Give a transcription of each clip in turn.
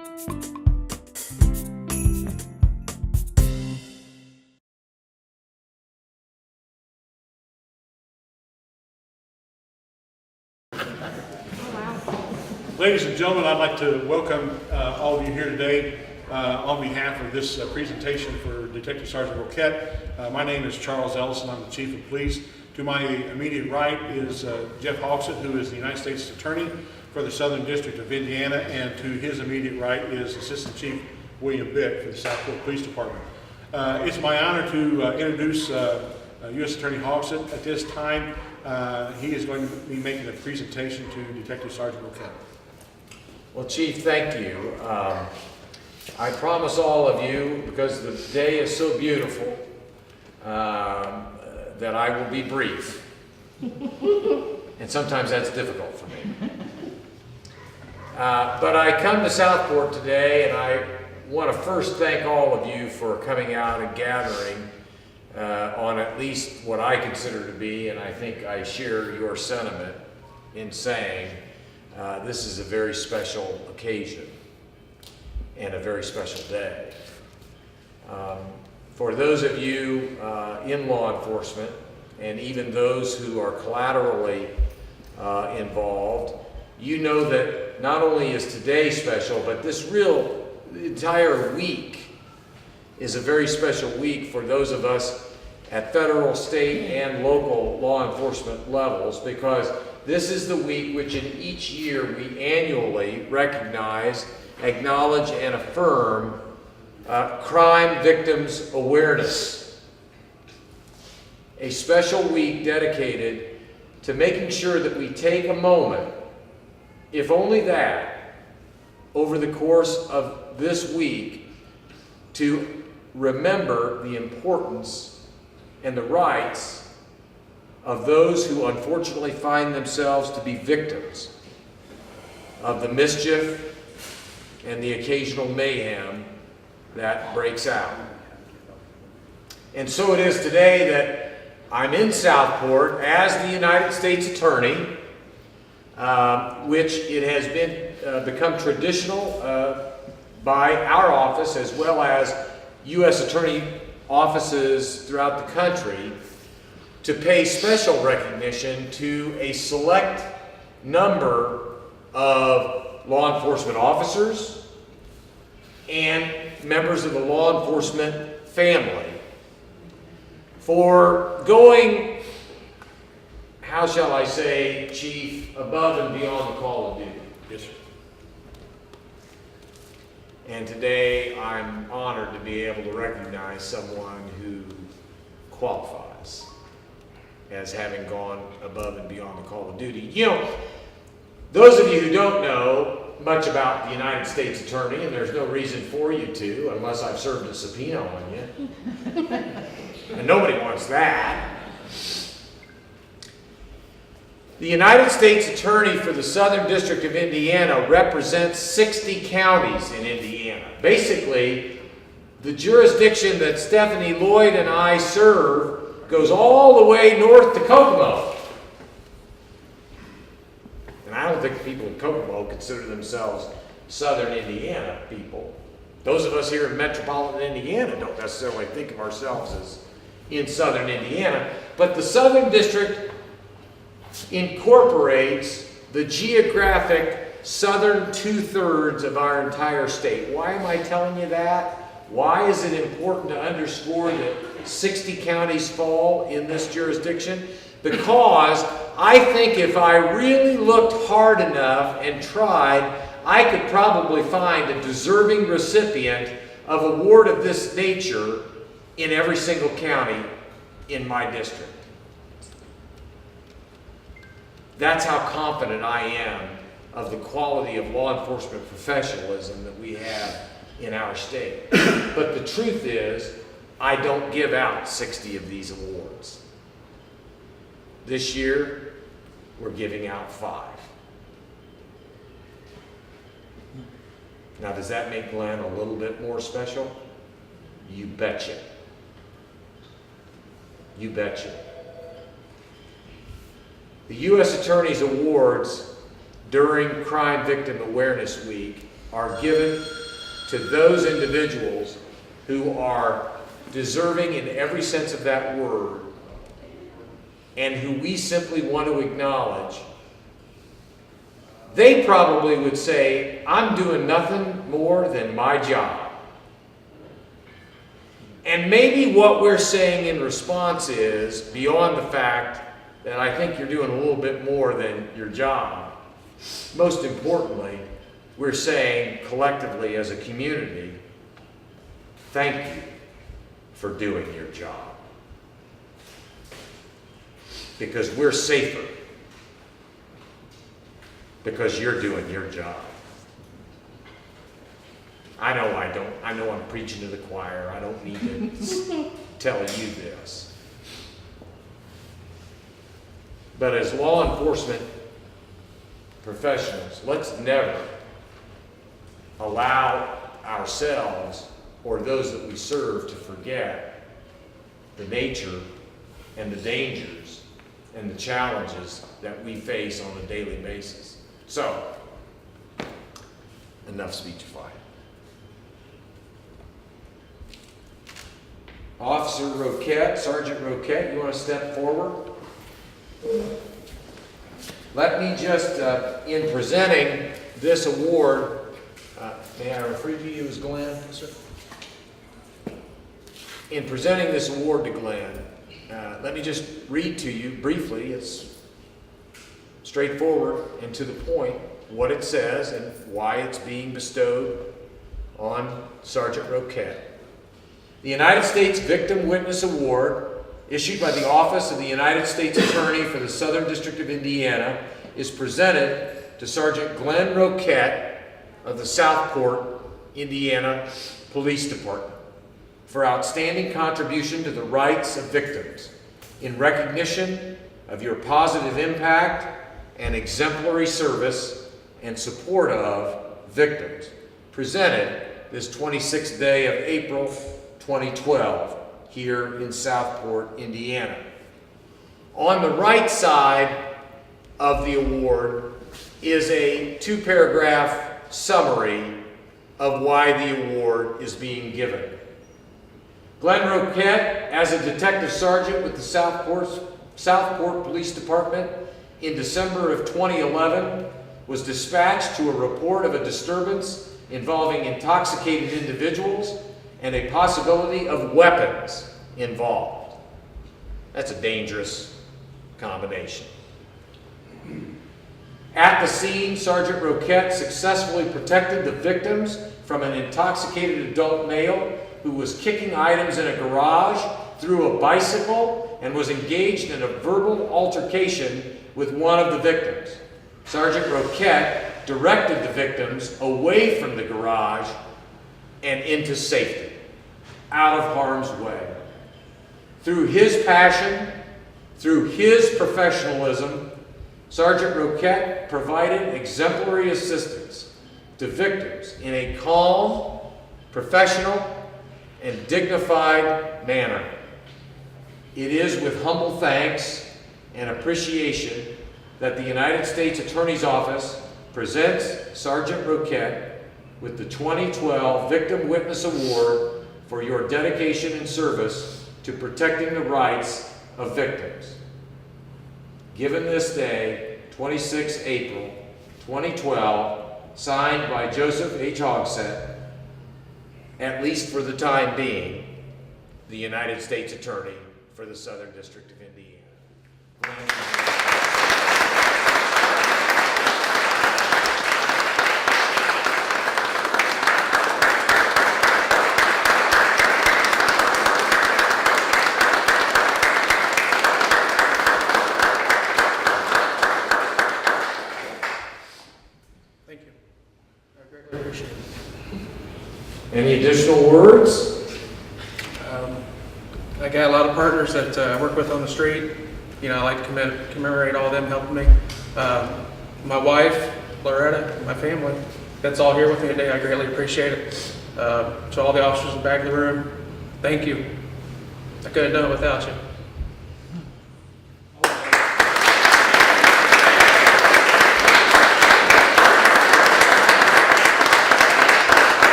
Ladies and gentlemen, I'd like to welcome all of you here today on behalf of this presentation for Detective Sergeant Roquet. My name is Charles Ellison. I'm the Chief of Police. To my immediate right is Jeff Hawksett, who is the United States Attorney for the Southern District of Indiana, and to his immediate right is Assistant Chief William Bick for the Southport Police Department. It's my honor to introduce U.S. Attorney Hawksett. At this time, he is going to be making a presentation to Detective Sergeant Roquet. Well, Chief, thank you. I promise all of you, because the day is so beautiful, that I will be brief. And sometimes that's difficult for me. But I come to Southport today, and I want to first thank all of you for coming out and gathering on at least what I consider to be, and I think I share your sentiment in saying, this is a very special occasion and a very special day. For those of you in law enforcement, and even those who are collaterally involved, you know that not only is today special, but this entire week is a very special week for those of us at federal, state, and local law enforcement levels, because this is the week which in each year we annually recognize, acknowledge, and affirm Crime Victims Awareness. A special week dedicated to making sure that we take a moment, if only that, over the course of this week to remember the importance and the rights of those who unfortunately find themselves to be victims of the mischief and the occasional mayhem that breaks out. And so it is today that I'm in Southport as the United States Attorney, which it has become traditional by our office, as well as U.S. Attorney offices throughout the country, to pay special recognition to a select number of law enforcement officers and members of the law enforcement family for going, how shall I say, Chief, above and beyond the call of duty. Yes, sir. And today I'm honored to be able to recognize someone who qualifies as having gone above and beyond the call of duty. You know, those of you who don't know much about the United States Attorney, and there's no reason for you to, unless I've served a subpoena on you, and nobody wants that. The United States Attorney for the Southern District of Indiana represents 60 counties in Indiana. Basically, the jurisdiction that Stephanie Lloyd and I serve goes all the way north to Kokomo. And I don't think the people in Kokomo consider themselves Southern Indiana people. Those of us here in metropolitan Indiana don't necessarily think of ourselves as in Southern Indiana, but the Southern District incorporates the geographic southern two-thirds of our entire state. Why am I telling you that? Why is it important to underscore that 60 counties fall in this jurisdiction? Because I think if I really looked hard enough and tried, I could probably find a deserving recipient of a award of this nature in every single county in my district. That's how confident I am of the quality of law enforcement professionalism that we have in our state. But the truth is, I don't give out 60 of these awards. This year, we're giving out 5. Now, does that make Glenn a little bit more special? You betcha. You betcha. The U.S. Attorney's Awards during Crime Victim Awareness Week are given to those individuals who are deserving in every sense of that word, and who we simply want to acknowledge, they probably would say, I'm doing nothing more than my job. And maybe what we're saying in response is, beyond the fact that I think you're doing a little bit more than your job, most importantly, we're saying collectively as a community, thank you for doing your job. Because we're safer. Because you're doing your job. I know I'm preaching to the choir. I don't need to tell you this. But as law enforcement professionals, let's never allow ourselves or those that we serve to forget the nature and the dangers and the challenges that we face on a daily basis. So, enough speechifying. Officer Roquet, Sergeant Roquet, you want to step forward? Let me just, in presenting this award, may I refer to you as Glenn? Yes, sir. In presenting this award to Glenn, let me just read to you briefly. It's straightforward and to the point what it says and why it's being bestowed on Sergeant Roquet. The United States Victim Witness Award, issued by the Office of the United States Attorney for the Southern District of Indiana, is presented to Sergeant Glenn Roquet of the Southport, Indiana Police Department for outstanding contribution to the rights of victims in recognition of your positive impact and exemplary service and support of victims. Presented this 26th day of April 2012 here in Southport, Indiana. On the right side of the award is a 2-paragraph summary of why the award is being given. Glenn Roquet, as a detective sergeant with the Southport Police Department in December of 2011, was dispatched to a report of a disturbance involving intoxicated individuals and a possibility of weapons involved. That's a dangerous combination. At the scene, Sergeant Roquet successfully protected the victims from an intoxicated adult male who was kicking items in a garage, threw a bicycle, and was engaged in a verbal altercation with one of the victims. Sergeant Roquet directed the victims away from the garage and into safety, out of harm's way. Through his passion, through his professionalism, Sergeant Roquet provided exemplary assistance to victims in a calm, professional, and dignified manner. It is with humble thanks and appreciation that the United States Attorney's Office presents Sergeant Roquet with the 2012 Victim Witness Award for your dedication and service to protecting the rights of victims. Given this day, 26 April 2012, signed by Joseph H. Hogsett, at least for the time being, the United States Attorney for the Southern District of Indiana. Thank you. I greatly appreciate it. Any additional words? I got a lot of partners that I work with on the street. You know, I like to commemorate all of them helping me. My wife, Loretta, my family, that's all here with me today. I greatly appreciate it. To all the officers in the back of the room, thank you. I couldn't have done it without you.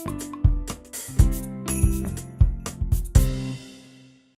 you.